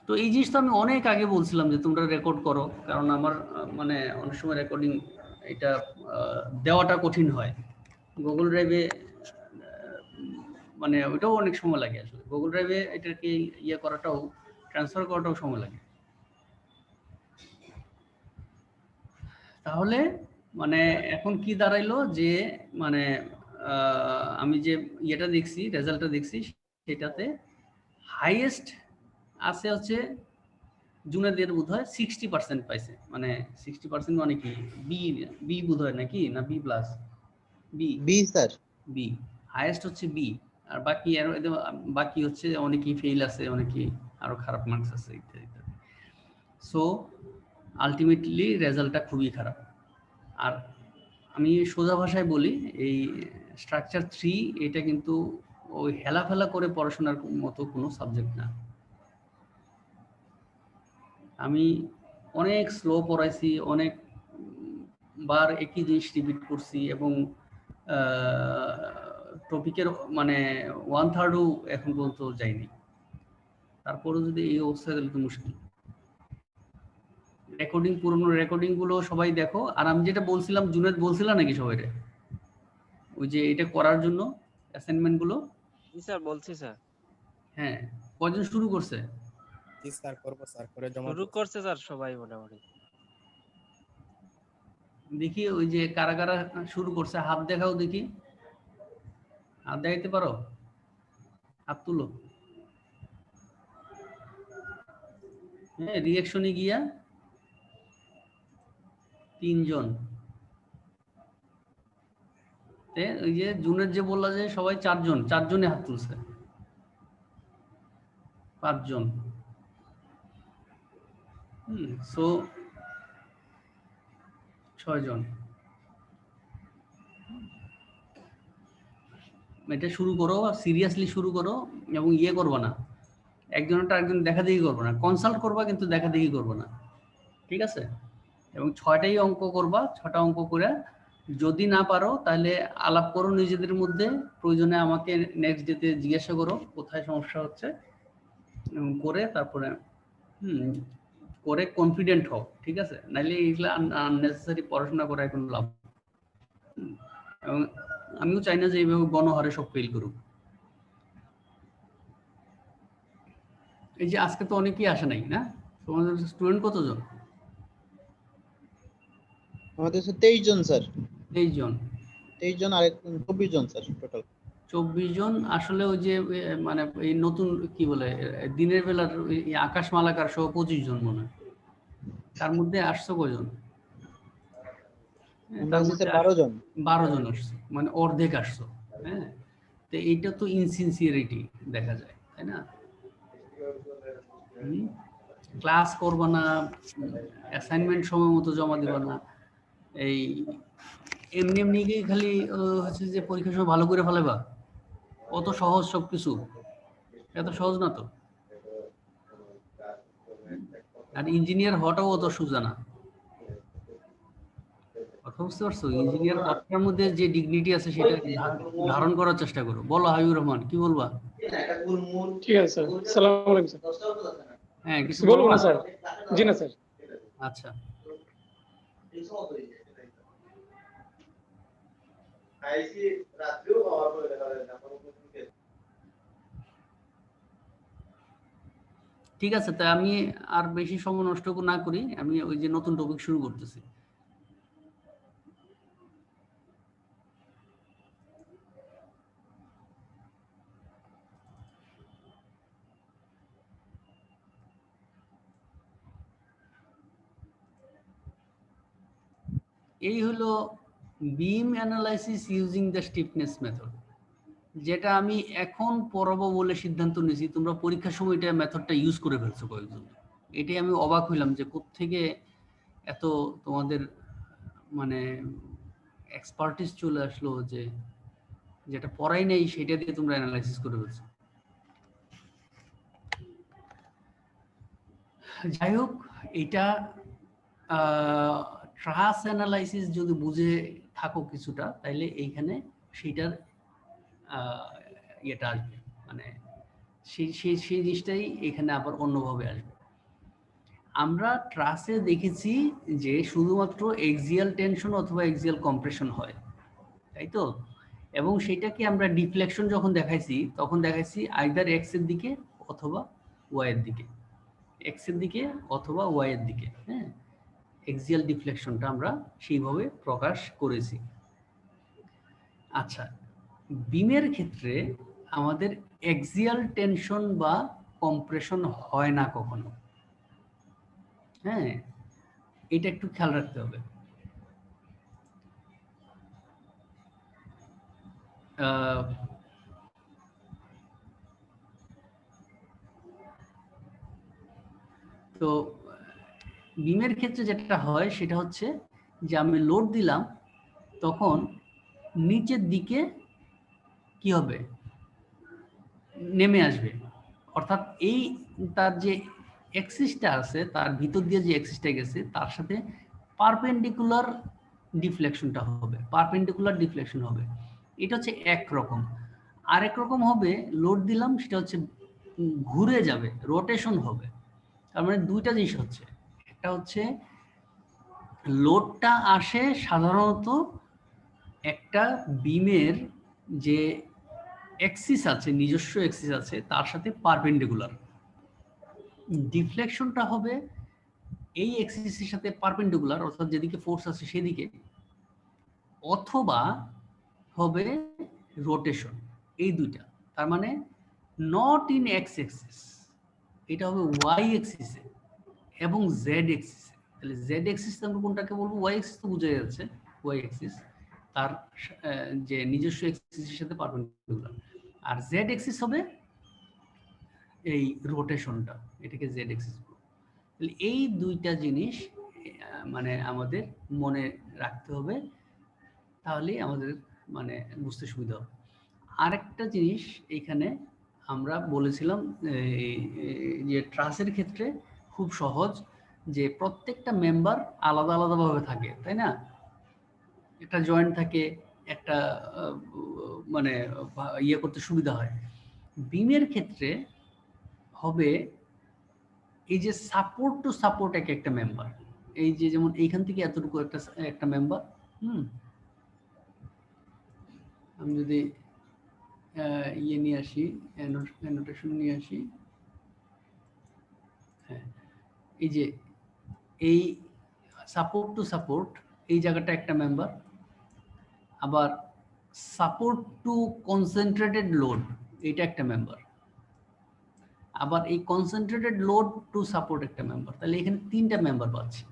তো এই জিনিসটা আমি অনেক আগে বলছিলাম যে তোমরা রেকর্ড করো, কারণ আমার মানে অনেক সময় রেকর্ডিং এটা দেওয়াটা কঠিন হয় গুগল ড্রাইভে, মানে ওইটাও অনেক সময় লাগে আসলে গুগল ড্রাইভে এটাকে ইয়ে করাটাও, ট্রান্সফার করাটাও সময় লাগে। তাহলে মানে এখন কি দাঁড়াইলো যে মানে আমি যে ইয়েটা দেখছি, রেজাল্টটা দেখছি, সেটাতে হাইয়েস্ট আছে হচ্ছে জুনেদের বোধ হয় 60% পাইছে, মানে 60% মানে কি বি, বি বোধ হয় নাকি, না B plus, B, B sir, B highest হচ্ছে বি। আর বাকি আর বাকি হচ্ছে অনেকেই ফেল আছে, অনেকেই আরো খারাপ মার্কস আছে ইত্যাদি ইত্যাদি। সো আলটিমেটলি রেজাল্টটা খুবই খারাপ। আর আমি সোজা ভাষায় বলি, এই স্ট্রাকচার 3 এটা কিন্তু ওই হেলাফেলা করে পড়াশোনার মতো কোনো সাবজেক্ট না। আমি অনেক স্লো পড়াইছি, অনেক বার একই জিনিস রিপিট করছি, এবং টপিকের মানে 1/3ও এখন পর্যন্ত যায়নি। তারপরে যদি এই অবস্থা, তাহলে তো মুশকিল। রেকর্ডিং, পুরনো রেকর্ডিং গুলো সবাই দেখো। আর আমি যেটা বলছিলাম, জুনেদ বলছিলাম নাকি সবাই ওই যে এটা করার জন্য অ্যাসাইনমেন্ট গুলো? জি স্যার, বলছি স্যার। হ্যাঁ, কয়জন শুরু করছে? জি স্যার, করব স্যার, করে জমা শুরু করছে স্যার সবাই মোটামুটি। দেখি ওই যে কারা কারা শুরু করছে, হাত দেখাও দেখি, হাত দেখাইতে পারো? হাত তুলো। হ্যাঁ, রিঅ্যাকশনে গিয়া 3 জন। ওই যে জুনের যে বললা যে সবাই 4 জন, 4 জনে হাত তুলছে, 5 জন। সো 6 জন। এটা শুরু করো, সিরিয়াসলি শুরু করো, এবং ইয়ে করবা না, একজনটা একজন দেখা দেখি করবো না, কনসাল্ট করবা কিন্তু দেখা দেখি করবো না, ঠিক আছে? এবং 6টাই অঙ্ক করবা, 6টা অঙ্ক করে যদি না পারো তাহলে আলাপ করো নিজেদের মধ্যে, প্রয়োজনে আমাকে নেক্সট ডেতে জিজ্ঞাসা করো কোথায় সমস্যা হচ্ছে, এবং করে তারপরে করে কনফিডেন্ট হও, ঠিক আছে? নাইলে এইগুলা আননেসেসারি পড়াশোনা করে এখন লাভ। এবং আমিও চাই না যে এইভাবে গণহারে সব ফেল করুক। এই যে আজকে তো অনেকেই আসে নাই না, তোমাদের স্টুডেন্ট কতজন? আমাদের 23 জন স্যার। 23 জন। 23 জন, আর 24 জন স্যার টোটাল। 24 জন। আসলে ওই যে মানে এই নতুন কি বলে দিনের বেলার আকাশ মালাকার সহ 25 জন মনে হয়। তার মধ্যে আসছো কয়জন? আমরা স্যার 12 জন। 12 জন আসছো, মানে অর্ধেক আসছো। হ্যাঁ, তো এইটা তো ইনসিনসিয়ারিটি দেখা যায়, তাই না? ক্লাস করবা না, অ্যাসাইনমেন্ট সময় মতো জমা দিবা না, এই এমনি এমনি খালি হচ্ছে যে পরীক্ষার সময় ভালো করে ফেলাবা, অত সহজ সবকিছু? এত সহজ না তো। আর ইঞ্জিনিয়ার হওয়াটাও অত সোজা না, কথা বুঝতে পারছো? ইঞ্জিনিয়ার হওয়ার মধ্যে যে ডিগনিটি আছে সেটা ধারণ করার চেষ্টা করো। বলো হাবিবুর রহমান, কি বলবা? ঠিক আছে স্যার, আসসালামু আলাইকুম স্যার। হ্যাঁ, কিছু বলবো বলবা? না স্যার? জি না স্যার। আচ্ছা, ঠিক আছে। তা আমি আর বেশি সময় নষ্ট না করি, আমি ওই যে নতুন টপিক শুরু করতেছি। এই হলো beam analysis using the stiffness method, যেটা আমি এখন পড়াবো বলে সিদ্ধান্ত নিয়েছি। তোমরা পরীক্ষার সময় এটা মেথডটা ইউজ করে ফেলছো কয়েকজন। এটাই আমি অবাক হইলাম যে কোত্থেকে এত তোমাদের মানে এক্সপার্টিস চলে আসলো, যে যেটা পড়াই নেই সেটা দিয়ে তোমরা অ্যানালাইসিস করে ফেলছো। যাই হোক, এটা ট্রাস অ্যানালাইসিস যদি বুঝে থাকো কিছুটা, তাইলে এইখানে সেইটার ইয়েটা আসবে, মানে সেই সেই সেই জিনিসটাই এখানে আবার অন্যভাবে আসবে। আমরা ট্রাসে দেখেছি যে শুধুমাত্র এক্সিয়াল টেনশন অথবা এক্সিয়াল কম্প্রেশন হয়, তাই তো? এবং সেটাকে আমরা ডিফ্লেকশন যখন দেখাইছি তখন দেখাইছি আইদার এক্স এর দিকে অথবা ওয়াই এর দিকে, এক্স এর দিকে অথবা ওয়াই এর দিকে। হ্যাঁ, এক্সিয়াল ডিফ্লেকশনটা আমরা সেইভাবে প্রকাশ করেছি। আচ্ছা, বিমের ক্ষেত্রে আমাদের এক্সিয়াল টেনশন বা কম্প্রেশন হয় না কখনো। হ্যাঁ, এটা একটু খেয়াল রাখতে হবে। তো বিমের ক্ষেত্রে যেটা হয় সেটা হচ্ছে যে আমি লোড দিলাম তখন নিচের দিকে কি হবে, নেমে আসবে। অর্থাৎ এই তার যে এক্সিসটা আছে তার ভিতর দিয়ে যে এক্সিসটা গেছে তার সাথে পারপেন্ডিকুলার ডিফ্লেকশনটা হবে, পারপেন্ডিকুলার ডিফ্লেকশন হবে। এটা হচ্ছে একরকম। আরেক রকম হবে, লোড দিলাম সেটা হচ্ছে ঘুরে যাবে, রোটেশন হবে। তার মানে দুইটা জিনিস হচ্ছে, একটা হচ্ছে লোডটা আসে সাধারণত একটা বিমের যে এক্সিস আছে, নিজস্ব এক্সিস আছে তার সাথে পারপেন্ডিকুলার। ডিফ্লেকশনটা হবে এই এক্সিসের সাথে পারপেন্ডিকুলার, অর্থাৎ যেদিকে ফোর্স আছে সেদিকে, অথবা হবে রোটেশন। এই দুইটা, তার মানে নট ইন এক্স এক্সিস, এটা হবে ওয়াই এক্সিসে এবং জেড এক্সিসে। তাহলে জেড এক্সিস আমরা কোনটাকে বলবো? ওয়াই এক্সিস তো বোঝা যাচ্ছে, ওয়াই এক্সিস তার যে নিজস্ব এক্সিসের সাথে পারপেন্ডিকুলার। আর জেড এক্সিস হবে এই রোটেশনটা, এটাকে জেড এক্সিস বলবো। তাহলে এই দুইটা জিনিস মানে আমাদের মনে রাখতে হবে, তাহলেই আমাদের মানে বুঝতে সুবিধা হবে। আরেকটা জিনিস এখানে আমরা বলেছিলাম যে ট্রাসের ক্ষেত্রে খুব সহজ, যে প্রত্যেকটা মেম্বার আলাদা আলাদাভাবে থাকে, তাই না? একটা জয়েন্ট থাকে, একটা মানে ইয়ে করতে সুবিধা হয়। বিমের ক্ষেত্রে হবে এই যে সাপোর্ট টু সাপোর্ট একটা মেম্বার, এই যে যেমন এইখান থেকে এতটুকু একটা মেম্বার, আমি যদি ইয়ে নিয়ে আসি, অ্যানোটেশন নিয়ে আসি, হ্যাঁ, এই যে এই সাপোর্ট টু সাপোর্ট এই জায়গাটা একটা মেম্বার, আবার সাপোর্ট টু কনসেন্ট্রেটেড লোড এটা একটা মেম্বার, আবার এই কনসেন্ট্রেটেড লোড টু সাপোর্ট একটা মেম্বার। তাহলে এখানে তিনটা মেম্বার পাচ্ছি।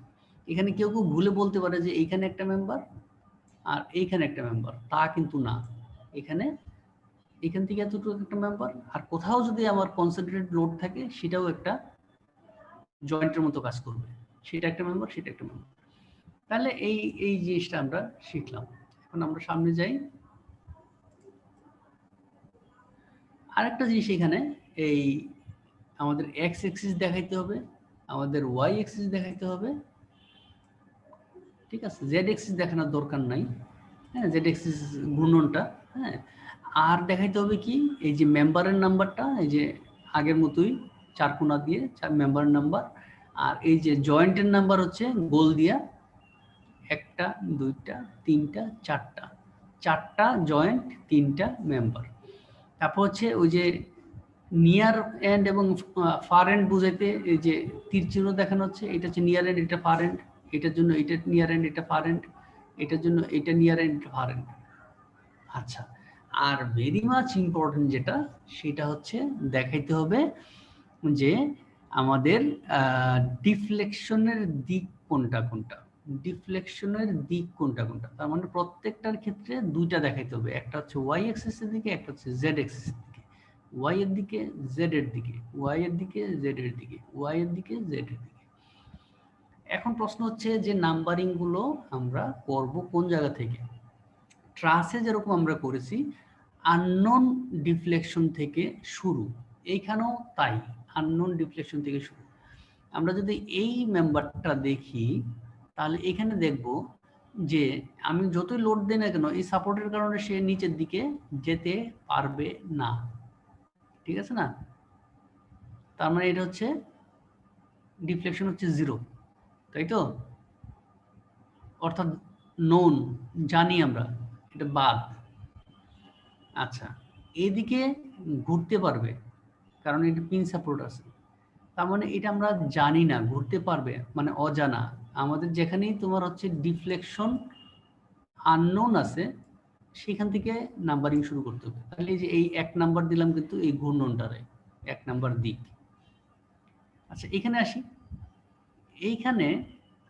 এখানে কেউ কেউ ভুলে বলতে পারে যে এইখানে একটা মেম্বার আর এইখানে একটা মেম্বার, তা কিন্তু না। এখান থেকে এতটুকু একটা মেম্বার, আর কোথাও যদি আমার কনসেন্ট্রেটেড লোড থাকে সেটাও একটা জয়েন্টের মতো কাজ করবে, সেটা একটা মেম্বার, সেটা একটা মেম্বার। তাহলে এই জিনিসটা আমরা শিখলাম। এখন আমরা সামনে যাই। আরেকটা জিনিস, এখানে এই আমাদের এক্স এক্সিস দেখাইতে হবে, আমাদের ওয়াই এক্সিস দেখাইতে হবে, ঠিক আছে? জেড এক্সিস দেখানোর দরকার নাই, হ্যাঁ, জেড এক্সিস ঘূর্ণনটা, হ্যাঁ। আর দেখাইতে হবে কি, এই যে মেম্বারের নাম্বারটা, এই যে আগের মতোই চার কোণা দিয়ে মেম্বারের নাম্বার, আর এই যে জয়েন্টের নাম্বার হচ্ছে গোল দিয়া একটা, দুইটা, তিনটা, চারটা জয়েন্ট, তিনটা মেম্বার। তারপর হচ্ছে ওই যে নিয়ার এন্ড এবং ফার এন্ড বুঝাইতে এই যে তীর চিহ্ন দেখানো হচ্ছে, এটা হচ্ছে নিয়ার এন্ড, এটা ফার এন্ড, এটার জন্য এটা নিয়ার এন্ড, এটা ফার এন্ড, এটার জন্য এটা নিয়ার এন্ড, এটা ফার এন্ড। আচ্ছা, আর ভেরি মাচ ইম্পর্টেন্ট যেটা, সেটা হচ্ছে দেখাইতে হবে যে আমাদের ডিফ্লেকশনের দিক কোনটা কোনটা, ডিফ্লেকশনের দিক কোনটা কোনটা। তার মানে প্রত্যেকটার ক্ষেত্রে দুইটা দেখাইতে হবে, একটা হচ্ছে ওয়াই এক্সিসের দিকে, একটা হচ্ছে জেড এক্সিসের দিকে। ওয়াই এর দিকে, জেড এর দিকে, ওয়াই এর দিকে, জেড এর দিকে, ওয়াই এর দিকে, জেড এর দিকে। এখন প্রশ্ন হচ্ছে যে নাম্বারিং গুলো আমরা করব কোন জায়গা থেকে? ট্রাসে যেরকম আমরা করেছি আননোন ডিফ্লেকশন থেকে শুরু, এইখানেও তাই, আননোন ডিফ্লেকশন থেকে শুরু। আমরা যদি এই মেম্বারটা দেখি তাহলে এখানে দেখব যে আমি যতই লোড দিই না কেন, এই সাপোর্টের কারণে সে নিচের দিকে যেতে পারবে না, ঠিক আছে না? তার মানে এটা হচ্ছে ডিফ্লেকশন হচ্ছে 0, তাই তো? অর্থাৎ নোন, জানি আমরা এটা বাদ। আচ্ছা, এদিকে ঘুরতে পারবে কারণ এটা পিন সাপোর্ট আছে, তার মানে এটা আমরা জানি না, ঘুরতে পারবে মানে অজানা। আমাদের যেখানেই তোমার হচ্ছে ডিফ্লেকশন আননোন আছে সেখান থেকে নাম্বারিং শুরু করতে হবে। তাহলে এই যে এই 1 নাম্বার দিলাম কিন্তু এই ঘূর্ণনটারে 1 নাম্বার দিক। আচ্ছা এখানে আসি, এইখানে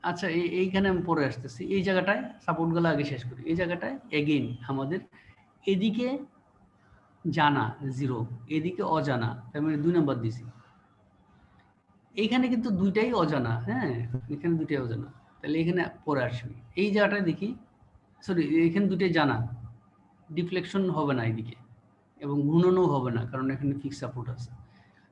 আচ্ছা এইখানে আমি পরে আসতেছি। এই জায়গাটায় সাপোর্টগুলো আগে শেষ করি। এই জায়গাটায় এগেইন আমাদের এদিকে জানা 0, এদিকে অজানা, তার মানে 2 নাম্বার দিছি। এইখানে কিন্তু দুইটাই অজানা, হ্যাঁ এখানে দুইটাই অজানা, তাহলে এখানে পরে আসবি। এই জায়গাটায় দেখি, সরি এখানে দুইটাই জানা, ডিফ্লেকশন হবে না এদিকে এবং ঘূর্ণনও হবে না কারণ এখানে ফিক্স সাপোর্ট আছে।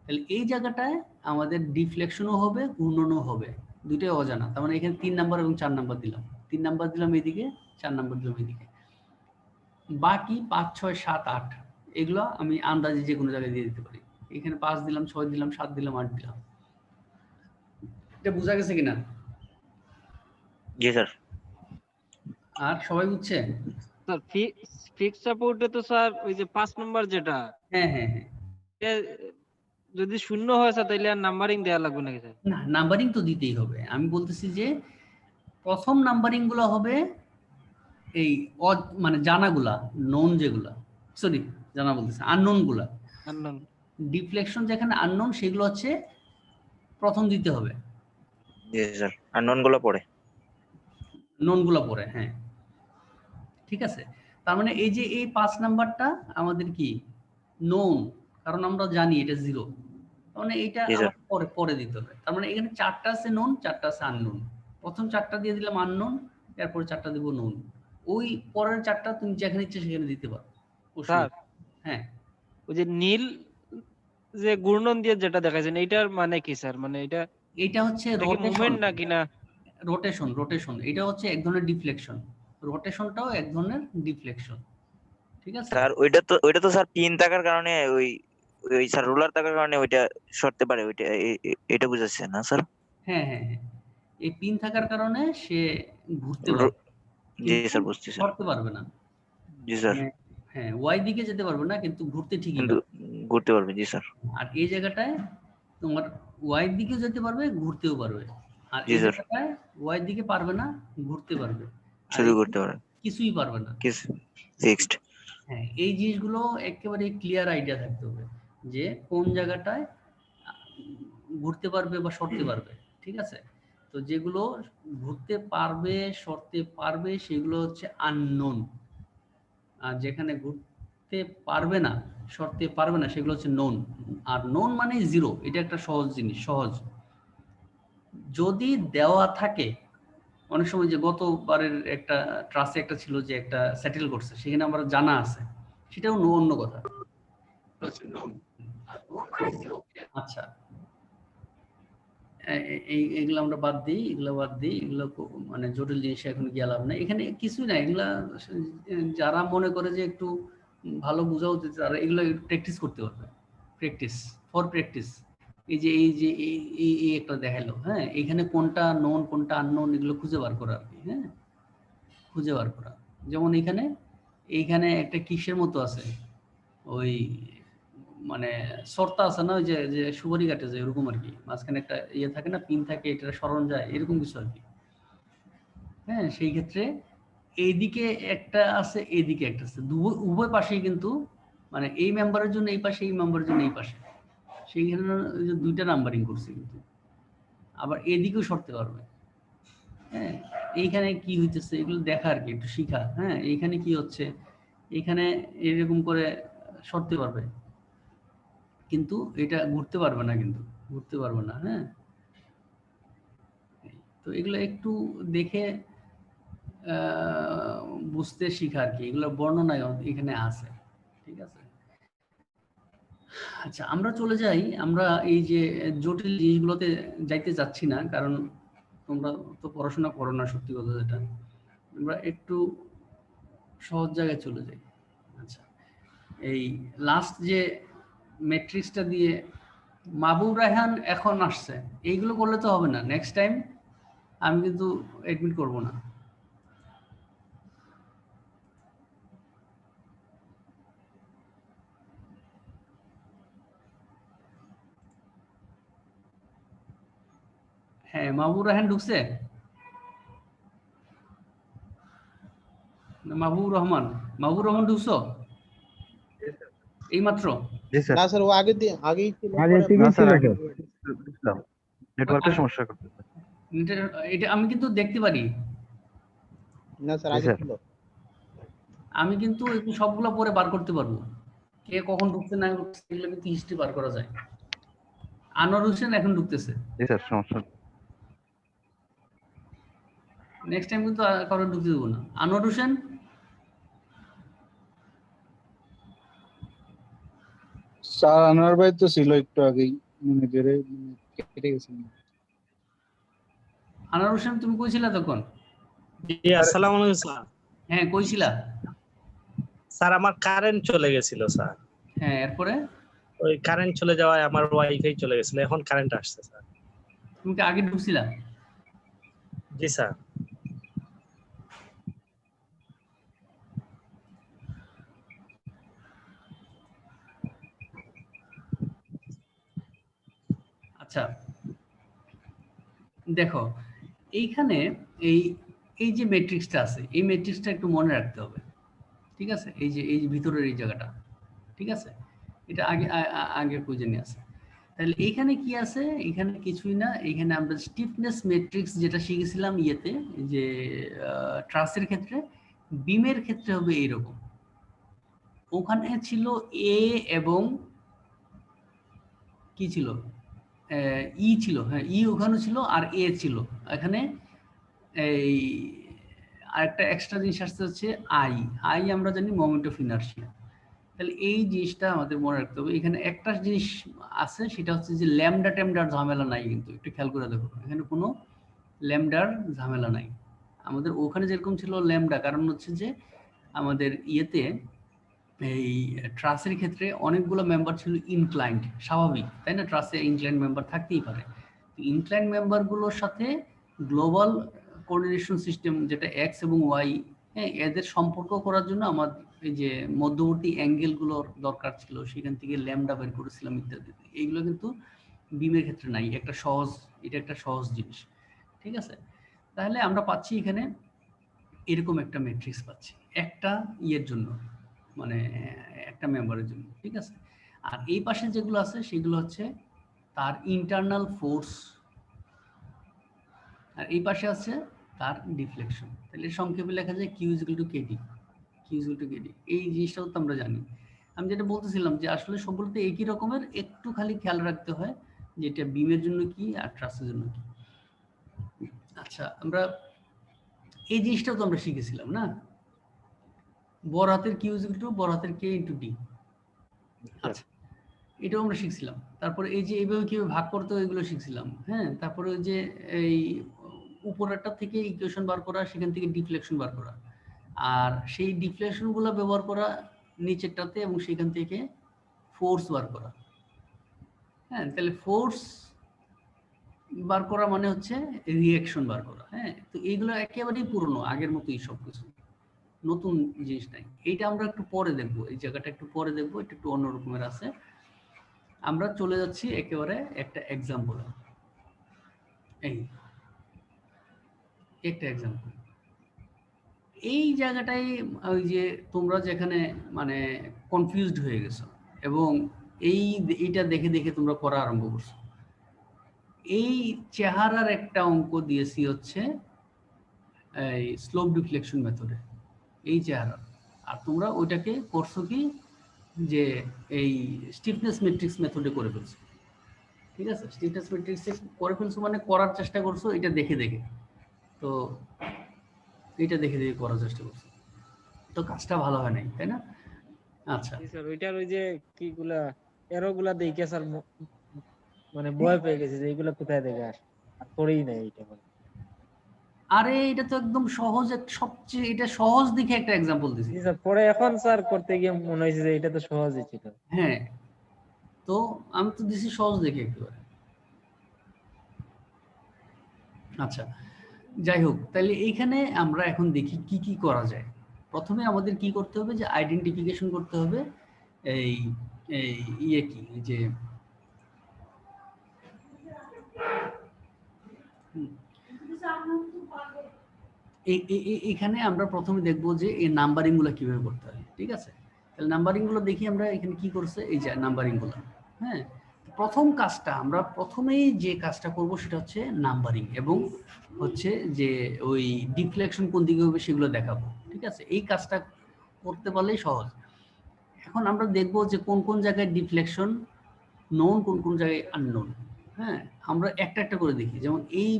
তাহলে এই জায়গাটায় আমাদের ডিফ্লেকশনও হবে, ঘূর্ণনও হবে, দুইটাই অজানা। তার মানে এখানে 3 নাম্বার এবং 4 নাম্বার দিলাম, 3 নাম্বার দিলাম এদিকে, 4 নাম্বার দিলাম এদিকে। বাকি 5, 6, 7, 8 এগুলো আমি আন্দাজে যে কোনো জায়গায় দিয়ে দিতে পারি। এখানে 5 দিলাম, 6 দিলাম, 7 দিলাম, 8 দিলাম। এটা বোঝা গেছে কিনা? জি স্যার। আর সবাই বুঝছে? স্যার ফিক্স সাপোর্টে তো স্যার ওই যে 5 নাম্বার যেটা, হ্যাঁ হ্যাঁ হ্যাঁ, এ যদি শূন্য হয় স্যার তাহলে আর নাম্বারিং দেওয়া লাগবে নাকি স্যার? না নাম্বারিং তো দিতেই হবে। আমি বলতেছি যে প্রথম নাম্বারিং গুলো হবে এই মানে জানাগুলা, নোন যেগুলা, সরি জানা বলতেছি আননোন গুলা। আননোন। ডিফ্লেকশন যেখানে আননোন সেগুলো হচ্ছে প্রথম দিতে হবে, জি স্যার, আননোন গুলো পড়ে। নোন গুলা পরে, হ্যাঁ ঠিক আছে। তার মানে এই যে এই 5 নাম্বারটা আমাদের কি নোন, কারণ আমরা জানি এটা 0, তার মানে এটা জি স্যার। আবার পরে পরে দিতে হবে। তার মানে এখানে 4টা আছে নোন, 4টা আছে আননোন। প্রথম 4টা দিয়ে দিলাম আননোন, এরপরে 4টা দেব নোন। ওই পরের 4টা তুমি যেখানে ইচ্ছে সেখানে দিতে পারো। স্যার হ্যাঁ, ওই যে নীল যে ঘূর্ণন দিয়ে যেটা দেখাইছেন এইটার মানে কি স্যার? মানে এটা হচ্ছে এটা কি রোটেশন, মুভমেন্ট নাকি না? রোটেশন। এটা হচ্ছে এক ধরনের ডিফ্লেকশন, রোটেশনটাও এক ধরনের ডিফ্লেকশন, ঠিক আছে? স্যার ওইটা তো স্যার পিন থাকার কারণে ওই ওই স্যার রুলার থাকার কারণে ওইটা সরতে পারে, ওইটা এটা বুঝাচ্ছেন না স্যার? হ্যাঁ হ্যাঁ হ্যাঁ, এই পিন থাকার কারণে সে ঘুরতে পারবে জি কিন্তু স্যার, বুঝছি স্যার। সরতে পারবে না। জি স্যার। মানে হ্যাঁ, ওয়াই দিকে যেতে পারবে না কিন্তু ঘুরতে ঠিকই কিন্তু পারবে। ঘুরতে পারবে, জি স্যার। আর এই জায়গাটায় তোমার ওয়াই দিকেও যেতে পারবে, ঘুরতেও পারবে। আর জি এই স্যার, জায়গাটায় ওয়াই দিকে পারবে না, ঘুরতে পারবে। আর শুধু এই ঘুরতে পারবে, কিছুই পারবে না। ফিক্সড। হ্যাঁ, এই জিনিসগুলো একেবারে ক্লিয়ার আইডিয়া থাকতে হবে যে কোন জায়গাটায় ঘুরতে পারবে বা সরতে পারবে, ঠিক আছে? তো যেগুলো ঘুরতে পারবে, সরতে পারবে সেগুলো হচ্ছে আননোন, আর যেখানে ঘুরতে পারবে না, সরতে পারবে না সেগুলো হচ্ছে নোন। আর নোন মানে 0, এটা একটা সহজ জিনিস, সহজ। যদি দেওয়া থাকে, অনেক সময় যে গতবারের একটা ট্রাসে একটা ছিল যে একটা সেটেল করছে, সেখানে আমরা জানা আছে, সেটাও অন্য কথা। আচ্ছা, এইগুলো আমরা বাদ দিই, এগুলো মানে জটিল জিনিস এখন গিয়ে লাভ নাই। এখানে কিছুই না, এগুলা যারা মনে করে যে একটু ভালো বোঝা উচিত তারা এগুলো প্র্যাকটিস করতে পারবে। প্র্যাকটিস। এই একটা দেখাইলো, হ্যাঁ এখানে কোনটা নোন কোনটা আননোন এগুলো খুঁজে বার করা আর কি, হ্যাঁ খুঁজে বার করা। যেমন এইখানে একটা কিসের মতো আছে, ওই মানে সর্তা আছে না, ওই যে সুপারি কাটে যায় এরকম আর কি, মাঝখানে একটা ইয়ে থাকে না, পিন থাকে, এটা সরণ যায় এরকম কিছু আর কি। হ্যাঁ, সেই ক্ষেত্রে এইদিকে একটা আছে, এইদিকে একটা আছে, উভয় পাশেই কিন্তু মানে এই মেম্বারের জন্য এই পাশে, এই মেম্বারের জন্য এই পাশে, সেইখানে দুইটা নাম্বারিং করছে কিন্তু। আবার এদিকেও সরতে পারবে। হ্যাঁ, এইখানে কি হইতেছে এগুলো দেখা আর কি, একটু শিখা। হ্যাঁ, এইখানে কি হচ্ছে, এইখানে এরকম করে সরতে পারবে কিন্তু এটা ঘুরতে পারবে না, কিন্তু ঘুরতে পারবে না। হ্যাঁ, তো এগুলো একটু দেখে বুঝতে শিখা আর কি, এগুলো বর্ণনায় এখানে আছে, ঠিক আছে? আচ্ছা, আমরা চলে যাই, আমরা এই যে জটিল জিনিসগুলোতে যাইতে যাচ্ছি না, কারণ তোমরা তো পড়াশোনা করো না, সত্যি কথা যেটা। আমরা একটু সহজ জায়গায় চলে যাই। আচ্ছা, এই লাস্ট যে ম্যাট্রিক্সটা দিয়ে মাহবুব রায়হান এখন আসছে, এইগুলো করলে তো হবে না। নেক্সট টাইম আমি কিন্তু এডমিট করব না। হ্যাঁ, মাহবুব রায়হান ঢুকছে? মাহবুব রহমান, মাহবুব রহমান ঢুকছো এইমাত্র? জি স্যার। না স্যার, ও আগেই ছিল, আগে পরে থেকে না ছিল স্যার। স্যার, নেটওয়ার্কের সমস্যা করতেছে। এটা আমি কিন্তু দেখতে পারি। না স্যার, জি আগে স্যার। ছিল। আমি কিন্তু এগুলো সবগুলো পরে বার করতে পারবো, কে কখন ঢুকছে না ঢুকছে এগুলো কিন্তু হিস্ট্রি বার করা যায়। আনোয়ার হোসেন এখন ঢুকতেছে। জি স্যার, সমস্যা নেই। নেক্সট টাইম কিন্তু আর কারো ঢুকতে দেবো না। আনোয়ার হোসেন, স্যার আনোয়ার ভাই তো ছিল একটু আগেই, মনে করে কেটে গেছে। আনোয়ার হোসেন তুমি কইছিলা তখন? জি, আসসালামু আলাইকুম স্যার। হ্যাঁ, কইছিলা। স্যার আমার কারেন্ট চলে গেছিল স্যার। হ্যাঁ, এরপরে ওই কারেন্ট চলে যাওয়ায় আমার ওয়াইফাই চলে গেছিল, এখন কারেন্ট আসছে স্যার। তুমি কি আগে ঢুকছিলা? জি স্যার। আচ্ছা, দেখো এইখানে এই এই যে ম্যাট্রিক্সটা আছে, এই ম্যাট্রিক্সটা একটু মনে রাখতে হবে। ঠিক আছে, এই যে ভিতরের এই জায়গাটা, ঠিক আছে, এটা আগে খুঁজে নিয়ে আসে। তাহলে এখানে কি আছে? এখানে কিছুই না। এখানে আমরা স্টিফনেস ম্যাট্রিক্স যেটা শিখেছিলাম ইয়েতে, যে ট্রাসের ক্ষেত্রে, বিমের ক্ষেত্রে হবে এইরকম। ওখানে ছিল এ এবং কি ছিল, ই ছিল, হ্যাঁ ই ওখানে ছিল আর এ ছিল এখানে। এই আরেকটা এক্সট্রা জিনিস আসতে হচ্ছে আই। আই আমরা জানি মোমেন্ট অফ ইনার্শিয়া। তাহলে এই জিনিসটা আমাদের মনে রাখতে হবে। এখানে একটা জিনিস আছে, সেটা হচ্ছে যে ল্যামডা ট্যামডার ঝামেলা নাই, কিন্তু একটু খেয়াল করে দেখো, এখানে কোনো ল্যামডার ঝামেলা নাই। আমাদের ওখানে যেরকম ছিল ল্যামডা, কারণ হচ্ছে যে আমাদের ইয়েতে এই ট্রাসের ক্ষেত্রে অনেকগুলো মেম্বার ছিল ইনক্লাইন্ড, স্বাভাবিক তাই না? ট্রাসে ইনক্লাইন্ড মেম্বার থাকতেই পারে। ইনক্লাইন্ড মেম্বারগুলোর সাথে গ্লোবাল কোঅর্ডিনেশন সিস্টেম, যেটা এক্স এবং ওয়াই, হ্যাঁ, এদের সম্পর্ক করার জন্য আমার এই যে মধ্যবর্তী অ্যাঙ্গেলগুলোর দরকার ছিল, সেখান থেকে ল্যামডা বের করেছিলাম ইত্যাদি। এইগুলো কিন্তু বিমের ক্ষেত্রে নাই। এটা একটা সহজ জিনিস, ঠিক আছে? তাহলে আমরা পাচ্ছি এখানে এরকম একটা ম্যাট্রিক্স পাচ্ছি একটা ইয়ের জন্য, মানে একটা মেম্বারের জন্য, ঠিক আছে? আর এই পাশে যেগুলো আছে সেগুলো হচ্ছে তার ইন্টারনাল ফোর্স, আর এই পাশে আছে তার ডিফ্লেকশন। তাহলে সংক্ষেপে লেখা যায় Q is equal to KD. Q is equal to KD, এই জিনিসটাও তো আমরা জানি। আমি যেটা বলতেছিলাম যে আসলে সবগুলোতে একই রকমের, একটু খালি খেয়াল রাখতে হয় যে এটা বিমের জন্য কি আর ট্রাসের জন্য কি। আচ্ছা, আমরা এই জিনিসটাও তো আমরা শিখেছিলাম না, বড় হাতের কিউ ইজ ইকুয়াল টু বড় হাতের কে ইন্টু ডি। আচ্ছা, এটাও আমরা শিখছিলাম। তারপরে এই যে এইভাবে কিভাবে ভাগ করতে হয় এগুলো শিখছিলাম। হ্যাঁ, তারপরে ওই যে এই উপরেরটা থেকে ইকুয়েশন বার করা, সেখান থেকে ডিফ্লেকশন বার করা, আর সেই ডিফ্লেকশনগুলো ব্যবহার করা নিচেরটাতে, এবং সেখান থেকে ফোর্স বার করা। হ্যাঁ, তাহলে ফোর্স বার করা মানে হচ্ছে রিঅ্যাকশন বার করা। হ্যাঁ, তো এইগুলো একেবারেই পুরনো, আগের মতোই সব কিছু, নতুন জিনিস নাই। এইটা আমরা একটু পরে দেখবো, এই জায়গাটা একটু পরে দেখবো, এটা একটু অন্য রকমের আছে। আমরা চলে যাচ্ছি একেবারে একটা এক্সাম্পলে। এই একটা এক্সাম্পল, এই জায়গাটাই ওই যে তোমরা যেখানে মানে কনফিউজড হয়ে গেছো এবং এইটা দেখে দেখে তোমরা করা আরম্ভ করছো। এই চেহারার একটা অঙ্ক দিয়েছি হচ্ছে এই স্লোপ ডিফ্লেকশন মেথডে, এই চেহারা, আর তোমরা ওইটাকে করছো কি যে এই স্টিফনেস ম্যাট্রিক্স মেথডে করে ফেলছো। ঠিক আছে, স্টিফনেস ম্যাট্রিক্সে করে ফেলছো মানে করার চেষ্টা করছো এটা দেখে দেখে, তো এটা দেখে দেখে করার চেষ্টা করছো, তো কাজটা ভালো হয় নাই, তাই না? আচ্ছা, স্যার ওইটার ওই যে কিগুলা এরোগুলা দেখে স্যার মানে ভয় পেয়ে গেছে যে এইগুলা কোথায় দেখে আর করেই নাই এটা। আরে এটা তো একদম সহজ, সবচেয়ে এটা সহজ দিকে একটা এক্সাম্পল দিছি। স্যার পরে এখন স্যার করতে গিয়ে মনে হয়েছে যে এটা তো সহজই ছিল। হ্যাঁ, তো আমি তো দিছি সহজ দেখে একেবারে। আচ্ছা, যাই হোক, তাহলে এইখানে আমরা এখন দেখি কি কি করা যায়। প্রথমে আমাদের কি করতে হবে, যে আইডেন্টিফিকেশন করতে হবে এই এই ইয়ে কি, যে এখানে আমরা প্রথমে দেখব যে এই নাম্বারিং গুলো কিভাবে করতে হয়। ঠিক আছে, তাহলে নাম্বারিং গুলো দেখি আমরা এখানে কি করছে, এই যে নাম্বারিং গুলো। হ্যাঁ, প্রথম কাজটা আমরা প্রথমেই যে কাজটা করব সেটা হচ্ছে নাম্বারিং, এবং হচ্ছে যে ওই ডিফ্লেকশন কোন দিকে হবে সেগুলো দেখাবো। ঠিক আছে, এই কাজটা করতে পারলেই সহজ। এখন আমরা দেখব যে কোন কোন জায়গায় ডিফ্লেকশন নোন, কোন কোন জায়গায় আননোন। হ্যাঁ, আমরা একটা একটা করে দেখি। যেমন এই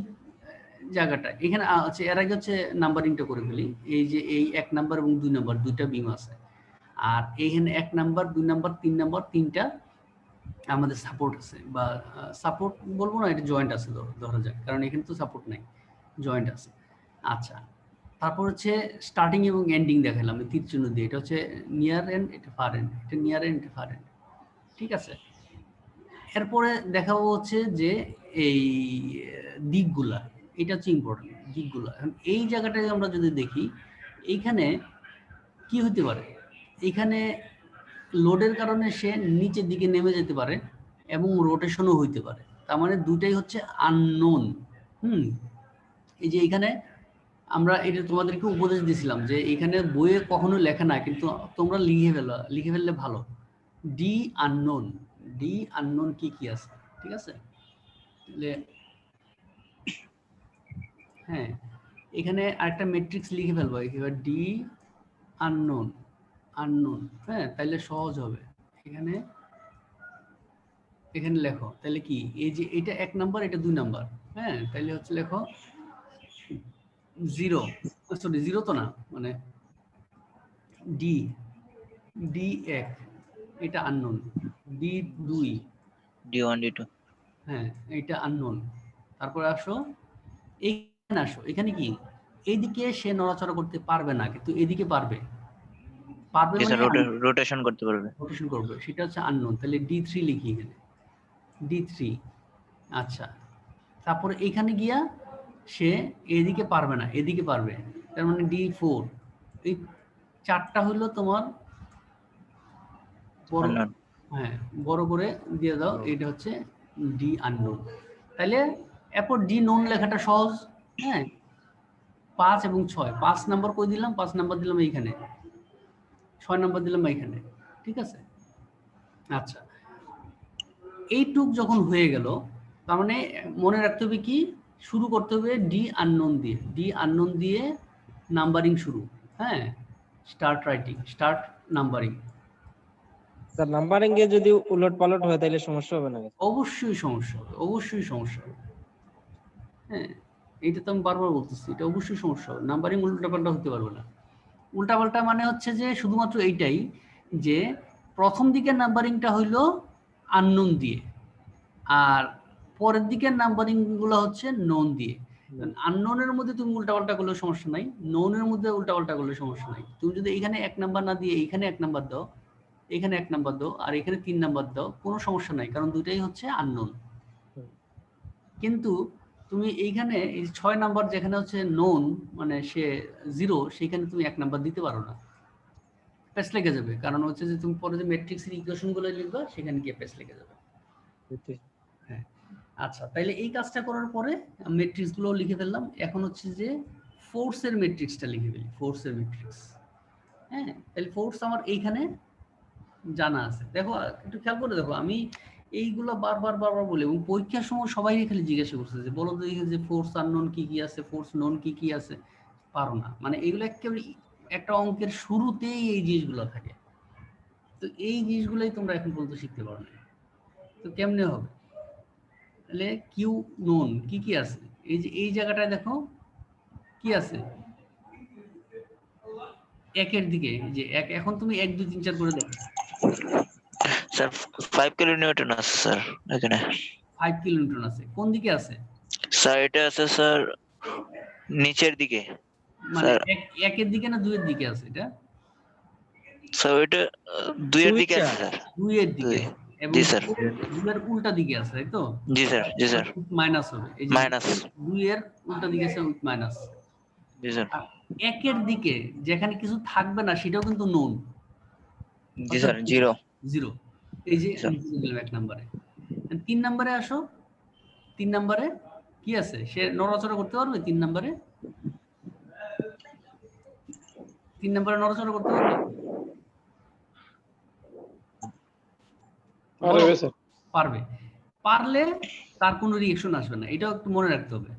জায়গাটা এখানে আছে, এর আগে হচ্ছে নাম্বারিংটা করে ফেলি। এই যে এই 1 নাম্বার এবং 2 নাম্বার দুইটা বিম আছে, আর এইখানে 1 নাম্বার 2 নাম্বার 3 নাম্বার তিনটা আমাদের সাপোর্ট আছে, বা সাপোর্ট বলবো না, এটা জয়েন্ট আছে ধরা যাক, কারণ এখানে তো সাপোর্ট নাই, জয়েন্ট আছে। আচ্ছা, তারপর হচ্ছে স্টার্টিং এবং এন্ডিং দেখালাম এই তীর চিহ্ন দিয়ে। এটা হচ্ছে নিয়ার এন্ড, এটা ফার এন্ড, এটা নিয়ার এন্ড, এটা ফার এন্ড। ঠিক আছে, এরপরে দেখাবো হচ্ছে যে এই দিকগুলা, এটা হচ্ছে ইম্পর্টেন্ট, দিকগুলা। এখন এই জায়গাটায় আমরা যদি দেখি, এইখানে কি হতে পারে, এইখানে লোডের কারণে সে নিচের দিকে নেমে যেতে পারে এবং রোটেশনও হইতে পারে। তার মানে দুটাই হচ্ছে আননোন। এই যে এখানে আমরা এটা তোমাদেরকে উপদেশ দিয়েছিলাম যে এখানে বইয়ে কখনো লেখা না, কিন্তু তোমরা লিখে ফেললে ভালো। ডি আননোন, ডি আননোন কি কি আছে। ঠিক আছে, তাহলে হ্যাঁ, এখানে আরেকটা ম্যাট্রিক্স লিখে ফেলবো একেবারে, ডি আননোন, আননোন। হ্যাঁ, তাহলে সহজ হবে। এখানে এখানে লেখো তাহলে কি, এই যে এটা 1 নাম্বার, এটা 2 নাম্বার। হ্যাঁ, তাহলে হচ্ছে লেখো 0, সরি 0 তো না, মানে ডি, ডি 1 এটা আননোন, ডি 2, D1 D2 হ্যাঁ এটা আননোন। তারপরে আসো এইখানে, আসো এখানে কি, এইদিকে সে নড়াচড়া করতে পারবে না, কিন্তু এদিকে পারবে, পারবে মানে রোটেশন করতে পারবে, রোটেশন করবে, সেটা হচ্ছে আননোন। তাহলে D3 লিখি এখানে, D3। আচ্ছা, তারপরে এখানে গিয়া সে এদিকে পারবে না, এদিকে পারবে, তার মানে D4। এই 4টা হলো তোমার বড়, হ্যাঁ বড় করে দিয়ে দাও, এটা হচ্ছে ডি আননোন। তাহলে এরপর ডি নোন লেখাটা সহজ। হ্যাঁ, 5 এবং 6, 5 নাম্বার কই দিলাম, 5 নাম্বার দিলাম এইখানে, 6 নাম্বার দিলাম এইখানে। ঠিক আছে, আচ্ছা এইটুক যখন হয়ে গেল, তার মানে মনে রাখতে হবে কি, শুরু করতে হবে ডি আননোন দিয়ে, ডি আননোন দিয়ে নাম্বারিং শুরু। হ্যাঁ, start writing, start numbering. Sir numbering এ যদি উলটপালট হয় তাহলে সমস্যা হবে না? অবশ্যই সমস্যা হবে, অবশ্যই সমস্যা হবে। হ্যাঁ, এইটা তো আমি বারবার বলতেছি, এটা অবশ্যই সমস্যা হবে। নাম্বারিং উল্টাপাল্টা হতে পারবে না। উল্টাপাল্টা মানে হচ্ছে যে শুধুমাত্র এইটাই, যে প্রথম দিকের নাম্বারিংটা হইলো আননোন দিয়ে, আর পরের দিকের নাম্বারিং গুলো হচ্ছে নোন দিয়ে। আননোনের মধ্যে তুমি উল্টাপাল্টা করলে সমস্যা নাই, নোনের মধ্যে উল্টাপাল্টা করলে সমস্যা নাই। তুমি যদি এখানে 1 নাম্বার না দিয়ে এইখানে 1 নাম্বার দাও, এখানে 1 নাম্বার দাও, আর এখানে 3 নাম্বার দাও, কোনো সমস্যা নাই, কারণ দুটাই হচ্ছে আননোন। কিন্তু তুমি এইখানে এই 6 নাম্বার যেখানে হচ্ছে নোন, মানে সে 0, সেখানে তুমি 1 নাম্বার দিতে পারো না, পেস লেগে যাবে। কারণ হচ্ছে যে তুমি পরে যে ম্যাট্রিক্সের ইকুয়েশন গুলো লিখবা, সেখানে গিয়ে পেস লেগে যাবে। হ্যাঁ, আচ্ছা, তাইলে এই কাজটা করার পরে ম্যাট্রিক্স গুলো লিখে ফেললাম। এখন হচ্ছে যে ফোর্সের ম্যাট্রিক্সটা লিখে ফেলি, ফোর্সের ম্যাট্রিক্স। হ্যাঁ, তাহলে ফোর্স আমার এইখানে জানা আছে। দেখো একটু খেয়াল করে দেখো, আমি এইগুলো বারবার বলি, এবং পরীক্ষার সময় সবাই খালি জিজ্ঞাসা করছে যে বলো তো যে ফোর্স আননোন কি কি আছে, ফোর্স নোন কি কি আছে, পারো না। মানে এগুলো একেবারে একটা অঙ্কের শুরুতেই এই জিনিসগুলো থাকে। তো এই জিনিসগুলোই তোমরা এখন পর্যন্ত শিখতে পারো না, তো কেমনে হবে? তাহলে কিউ নোন কি কি আছে, এই যে এই জায়গাটায় দেখো কি আছে, 1-এর দিকে, যে 1, এখন তুমি 1 2 3 4 করে দেখো। স্যার 5 কিলো নিউটন আছে স্যার এখানে। 5 কিলোনিউটন আছে, কোন দিকে আছে স্যার? এটা আছে স্যার নিচের দিকে। মানে 1-এর দিকে না 2-এর দিকে আছে? এটা স্যার এটা 2 এর দিকে আছে স্যার। 2-এর দিকে। এবং জি স্যার। 2 এর উল্টা দিকে আছে তাই তো, জি স্যার, জি স্যার। মাইনাস হবে। এই যে মাইনাস। 2 এর উল্টা দিকে আছে উইথ মাইনাস। জি স্যার। আর 1 এর দিকে যেখানে কিছু থাকবে না সেটাও কিন্তু নোন, জি স্যার, 0। 0। এই যে স্যার। নিচে গেলাম 1 নম্বরে। 3 নম্বরে আসো। 3 নম্বরে কি আছে? সে নড়াচড়া করতে পারবে 3 নম্বরে? 3 নম্বরে নড়াচড়া করতে পারবে? পারবে স্যার। পারবে। পারলে তার কোনো রিঅ্যাকশন আসবে না, এটাও একটু মনে রাখতে হবে।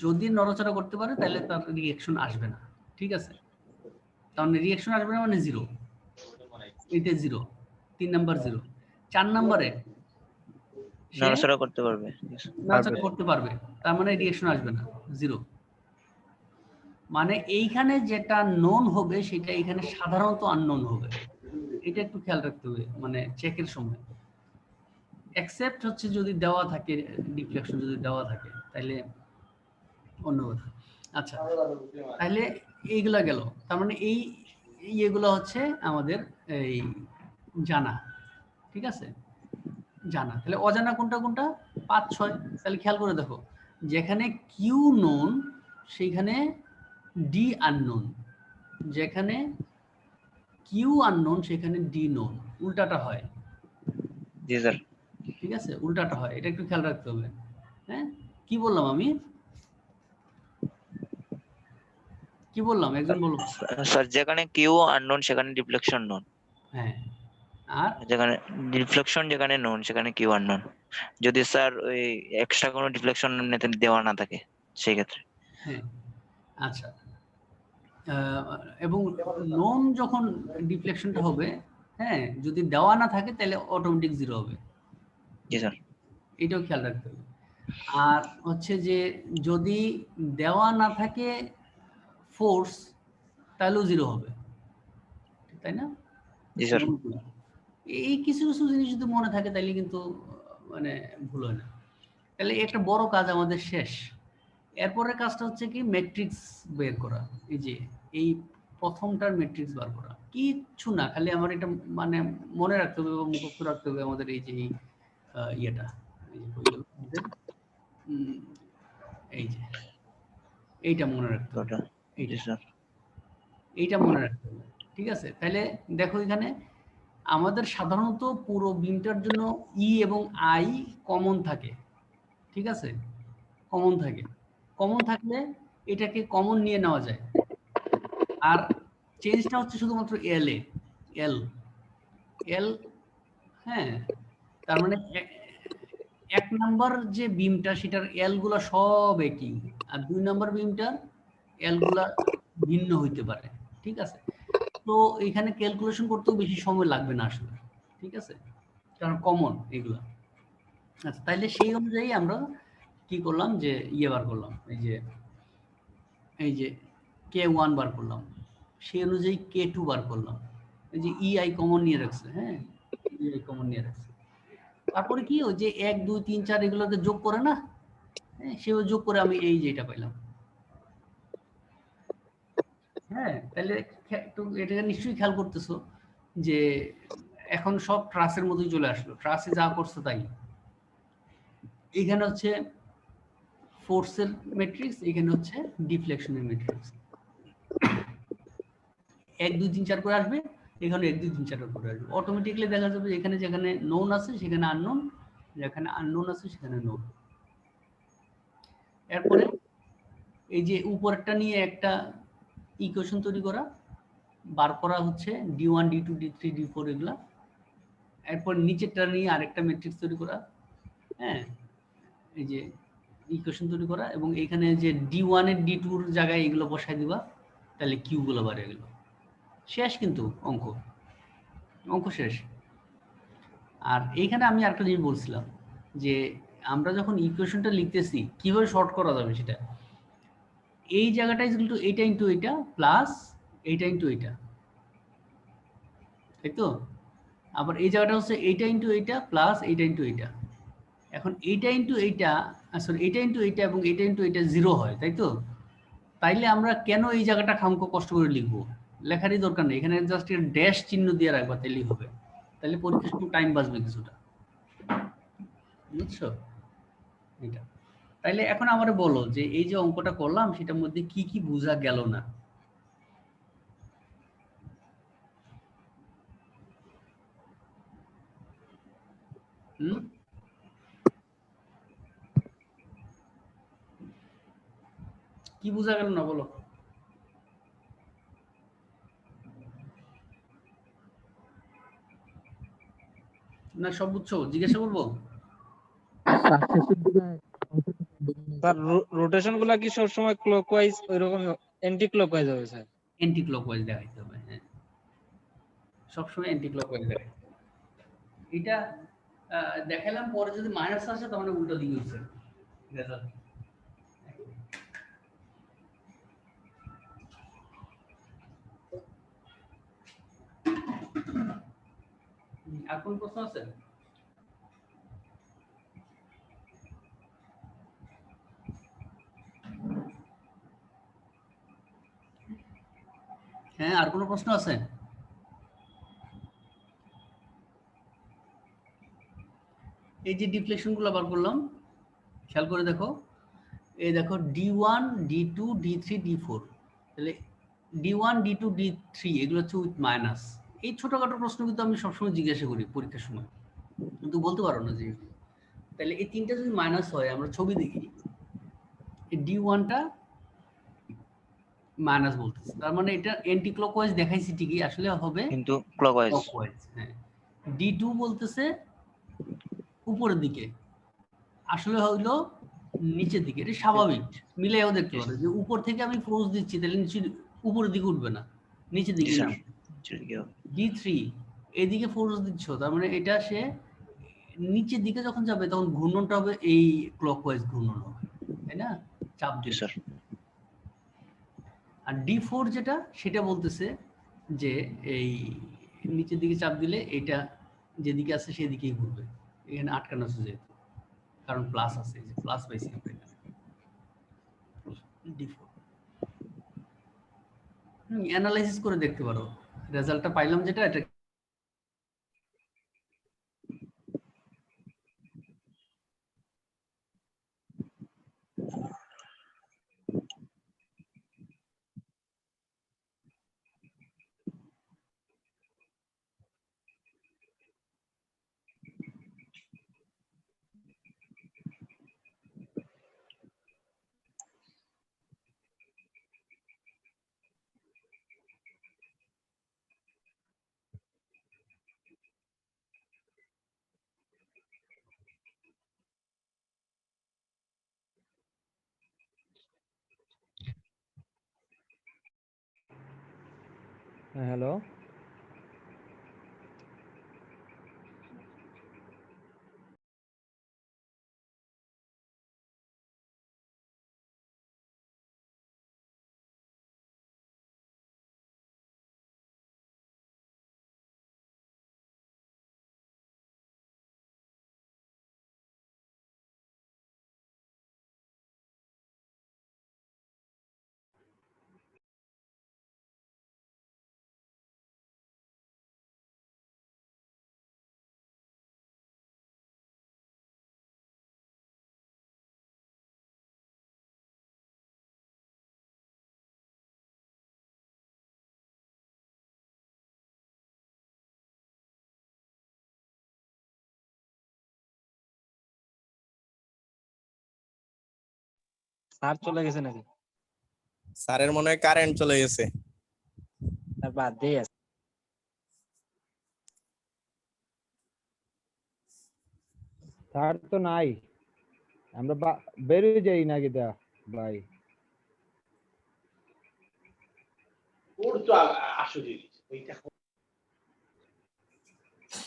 যদি নড়াচড়া করতে পারে তাহলে তার রিঅ্যাকশন আসবে না, ঠিক আছে? তার মানে রিঅ্যাকশন আসবে না মানে 0, এটা 0। 3 নাম্বার 0। 4 নম্বরে নড়াচড়া করতে পারবে। নড়াচড়া করতে পারবে, তার মানে রিঅ্যাকশন আসবে না, 0। মানে এইখানে যেটা নোন হবে সেটা এখানে সাধারণত আননোন হবে, এটা একটু খেয়াল রাখতে হবে মানে চেকের সময়। এক্সেপ্ট হচ্ছে যদি দেওয়া থাকে, ডিফ্লেকশন যদি দেওয়া থাকে তাহলে অন্য কথা। আচ্ছা, তাহলে এইগুলা গেল। তার মানে এই এগুলো হচ্ছে আমাদের এই জানা, ঠিক আছে? জানা। তাহলে অজানা কোনটা কোনটা? 5, 6। তাহলে খেয়াল করে দেখো, যেখানে কিউ নোন সেইখানে ডি আননোন, যেখানে কিউ আননোন সেখানে ডি নোন, উল্টাটা হয়। জি স্যার। ঠিক আছে, উল্টাটা হয়, এটা একটু খেয়াল রাখতে হবে। হ্যাঁ, কি বললাম আমি? কি বললাম একজন বলো। স্যার, যেখানে কিউ আননোন সেখানে ডিফ্লেকশন নোন। হ্যাঁ, আর যেখানে ডিফ্লেকশন যেখানে নোন সেখানে কিউ আননোন। যদি স্যার ওই এক্সট্রা কোনো ডিফ্লেকশন দেওয়া না থাকে সেই ক্ষেত্রে। হ্যাঁ, আচ্ছা। এবং নোন যখন ডিফ্লেকশনটা হবে, হ্যাঁ, যদি দেওয়া না থাকে তাহলে অটোমেটিক 0 হবে। জি স্যার। এটাও খেয়াল রাখতে হবে। আর হচ্ছে যে যদি দেওয়া না থাকে ফোর্স তাহলেও 0 হবে, তাই না? জি স্যার। এই কিছু কিছু জিনিস যদি মনে থাকে তাহলে কিন্তু মানে ভুল হয় না। তাহলে একটা বড় কাজ আমাদের শেষ। এরপরের কাজটা হচ্ছে কি ম্যাট্রিক্স বের করা। এই যে এই প্রথমটার ম্যাট্রিক্স বার করা কিচ্ছু না, খালি আমার এটা মানে মনে রাখতে হবে বা মুখস্থ রাখতে হবে আমাদের এই যে ইয়েটা, এই যে বইগুলো আমাদের, এই যে এইটা মনে রাখতে হবে, জি স্যার। এইটা মনে রাখতে হবে, ঠিক আছে? তাহলে দেখো এখানে আমাদের সাধারণত পুরো বিমটার জন্য ই এবং আই কমন থাকে, ঠিক আছে? কমন থাকে। কমন থাকলে এটাকে কমন নিয়ে নেওয়া যায়। আর চেঞ্জটা হচ্ছে শুধুমাত্র এল এ, এল এল। হ্যাঁ, তার মানে 1 নাম্বার যে বিমটা সেটার এল গুলা সব একই, আর 2 নাম্বার বিমটার এল গুলা ভিন্ন হইতে পারে, ঠিক আছে? তো এখানে ক্যালকুলেশন করতেও বেশি সময় লাগবে না আসলে, ঠিক আছে? কারণ কমন এগুলা। আচ্ছা, তাইলে সেই অনুযায়ী আমরা কি করলাম যে ইয়ে বার করলাম, এই যে K1 বার করলাম, সেই অনুযায়ী K2 বার করলাম। এই যে EI কমন নিয়ে রাখছে, হ্যাঁ, EI কমন নিয়ে রাখছে। তারপরে কি ওই যে 1, 2, 3, 4 এগুলোকে যোগ করে না, হ্যাঁ, সেও যোগ করে আমি এই যে এটা পাইলাম। হ্যাঁ, তাহলে একটু এটাকে নিশ্চয়ই খেয়াল করতেছো যে এখন সব ট্রাসের মধ্যেই চলে আসলো, ট্রাসে যা করছে তাই। এখানে হচ্ছে ফোর্সের ম্যাট্রিক্স, এখানে হচ্ছে ডিফ্লেকশনের ম্যাট্রিক্স। 1, 2, 3, 4 করে আসবে, এখানে 1, 2, 3, 4 করে আসবে। অটোমেটিক্যালি দেখা যাবে এখানে যেখানে নোন আছে সেখানে আননোন, যেখানে আননোন আছে সেখানে নোন। এরপরে এই যে উপরেরটা নিয়ে একটা ইকুয়েশন তৈরি করা, বার করা হচ্ছে D1, D2, D3, D4 এগুলা। এরপর নিচেরটা নিয়ে আরেকটা ম্যাট্রিক্স তৈরি করা, হ্যাঁ, এই যে ইকুয়েশন তৈরি করা, এবং এখানে যে D1 এর D2 এর জায়গায় এগুলো বসাই দিবা, তাহলে কিউ গুলো বাড়ে গেল। শেষ কিন্তু অঙ্ক শেষ। আর এইখানে আমি আরেকটা জিনিস বলছিলাম যে আমরা যখন ইকুয়েশনটা লিখতেছি কিভাবে শর্ট করা যাবে সেটা। এই জায়গাটা ইজ ইকুয়াল টু এইটা ইনটু এইটা প্লাস এইটা ইনটু এইটা, তাই তো? আবার এই জায়গাটা হচ্ছে এইটা ইনটু এইটা প্লাস এইটা ইনটু এইটা। এখন এইটা ইনটু এইটা, সরি, এইটা ইনটু এইটা এবং এইটা ইনটু এইটা 0 হয়, তাই তো? তাইলে আমরা কেন এই জায়গাটা খামখা কষ্ট করে লিখবো? লেখারই দরকার নেই, এখানে জাস্ট ড্যাশ চিহ্ন দিয়ে রাখবা, তাইলেই হবে। তাহলে পরীক্ষার সময় টাইম বাঁচবে কিছুটা, বুঝছো? এটা তাইলে এখন আমারে বলো যে এই যে অঙ্কটা করলাম সেটার মধ্যে কি কি বোঝা গেল না? কি বোঝা গেল না বলো? না সব বুঝছো? জিজ্ঞাসা করবো? স্যার রোটেশন গুলা কি সব সময় ক্লকওয়াইজ ওইরকম অ্যান্টি ক্লকওয়াইজ হবে স্যার? অ্যান্টি ক্লকওয়াইজ দেখাইতে হবে, হ্যাঁ সবসময় অ্যান্টি ক্লকওয়াইজ দেখাইতে হবে। এটা দেখালাম, পরে যদি মাইনাস আসে তাহলে উল্টো দিকে হচ্ছে রেজাল্ট। আর কোন প্রশ্ন আছে? হ্যাঁ, আর কোনো প্রশ্ন আছে? এই যে ডিফ্লেকশন গুলো বার করলাম, খেয়াল করে দেখো, এই দেখো D1 D2 D3 D4, তাহলে D1 D2 D3 এগুলো হচ্ছে উইথ মাইনাস। এই ছোটখাটো প্রশ্ন কিন্তু আমি সবসময় জিজ্ঞাসা করি পরীক্ষার সময়, কিন্তু বলতে পারো না যে। তাহলে এই তিনটা যদি মাইনাস হয়, আমরা ছবি দেখি, এই D1টা মাইনাস বলতেছে, তার মানে এটা অ্যান্টি ক্লকওয়াইজ দেখাইছি ঠিকই, আসলে হবে কিন্তু ক্লকওয়াইজ। হ্যাঁ। D2 বলতেছে উপরের দিকে, আসলে হইলো নিচের দিকে। এটা স্বাভাবিক, মিলাইও দেখতে পারো যে উপর থেকে আমি ফোর্স দিচ্ছি, তাহলে নিচে উপরের দিকে উঠবে না, নিচের দিকে যাবে। D3 এদিকে ফোর্স দিচ্ছ, তার মানে এটা সে নিচের দিকে যখন যাবে তখন ঘূর্ণনটা হবে এই ক্লকওয়াইজ ঘূর্ণন হবে, তাই না? চাপ দিয়ে। আর D4 যেটা, সেটা বলতেছে যে এই নিচের দিকে চাপ দিলে এটা যেদিকে আছে সেদিকেই ঘুরবে, এখানে আটকানো আছে যেহেতু, কারণ প্লাস আছে, যে প্লাস পাইছি আমরা এখানে D4। অ্যানালাইসিস করে দেখতে পারো, রেজাল্টটা পাইলাম যেটা, এটা হ্যালো, স্যার চলে গেছে নাকি? স্যারের মনে হয় কারেন্ট চলে গেছে। তার বাদ দিয়ে আছে। স্যার তো নাই, আমরা বেরিয়ে যাই না কিটা ভাই। ওর তো আসলে ওইটা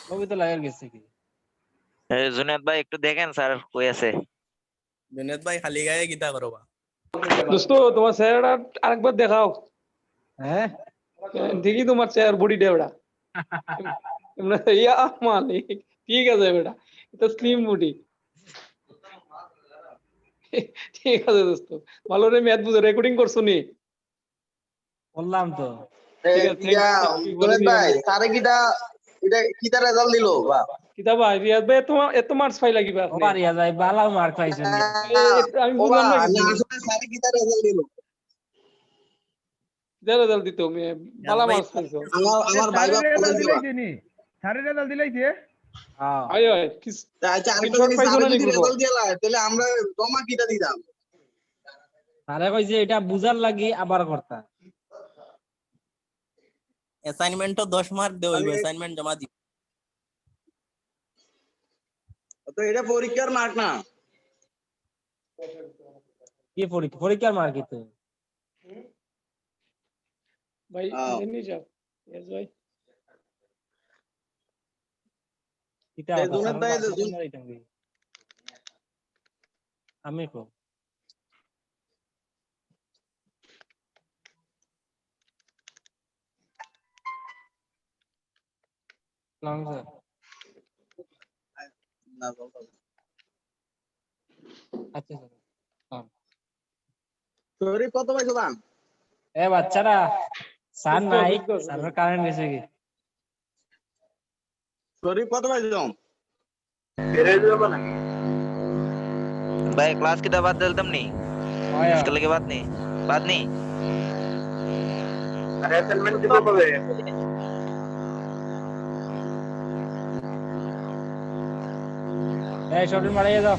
ছবি তো লাগার গেছে কি? জুনায়েদ ভাই একটু দেখেন স্যার কই আছে। জুনেদ ভাই খালি গায়ে গীতা করবা। দোস্ত তোমার চেহারাটা আরেকবার দেখাও। হ্যাঁ দেখি তোমার চেহারা বডি ডেওড়া। ইয়া মালিক ঠিক আছে বেটা, এটা স্লিম বডি। ঠিক আছে দোস্ত, ভালো রে ম্যাথ বুঝে রেকর্ডিং করছো নি? বললাম তো। ঠিক আছে, ভাই সারে কিটা এটা কিতা রেজাল্ট দিল বা কিতা ভাই রিয়াজ ভাই এত মার্কস পাই লাগিবা আপনি ওবার ইয়া যায় বালা মার্ক পাইছেন আমি ও বা বুঝলাম না না কিছু আসলে স্যার কিতা রেজাল্ট দিল রেজাল্ট দিত আমি বালা মার্কস পাইছো আমার ভাইবা বলেছে বা স্যারের রেজাল্ট দিলাইছে হ্যাঁ আয় আয় কিস আচ্ছা আরেকটা স্ক্রিনশট জিনিস পাইছো স্যার না নি যদি গ্রুপ রেজাল্ট দিলা তাহলে আমরা জমা কিটা দিতাম আরে কইছে এটা বুঝার লাগি আবার করতা অ্যাসাইনমেন্টও 10 মার্ক দেওয়া হইবে অ্যাসাইনমেন্ট জমা দি তো এটা পরীক্ষার মার্ক না কি পরীক্ষার মার্ক কি তো ভাই এমনি যাও রিয়াজ ভাই এটা এই দুনের তাই দুন আমি কো লং স্যার না আচ্ছা স্যার শরীফ কত পাইছো দাম এ বাচ্চারা স্যার বুঝছো, নাই বুঝছো, স্যারের কারেন্ট গেছে কি শরীফ কত পাইছো भाई क्लास की तो बात चलतम नहीं इसके के बात नहीं अरे असाइनमेंट দিব কবে এই শর্ট মারিয়ে দাও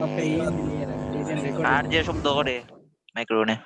ওকে এই নিয়ে রাখ এই যে রেকর্ড আর যে শব্দ করে মাইক্রোফোনে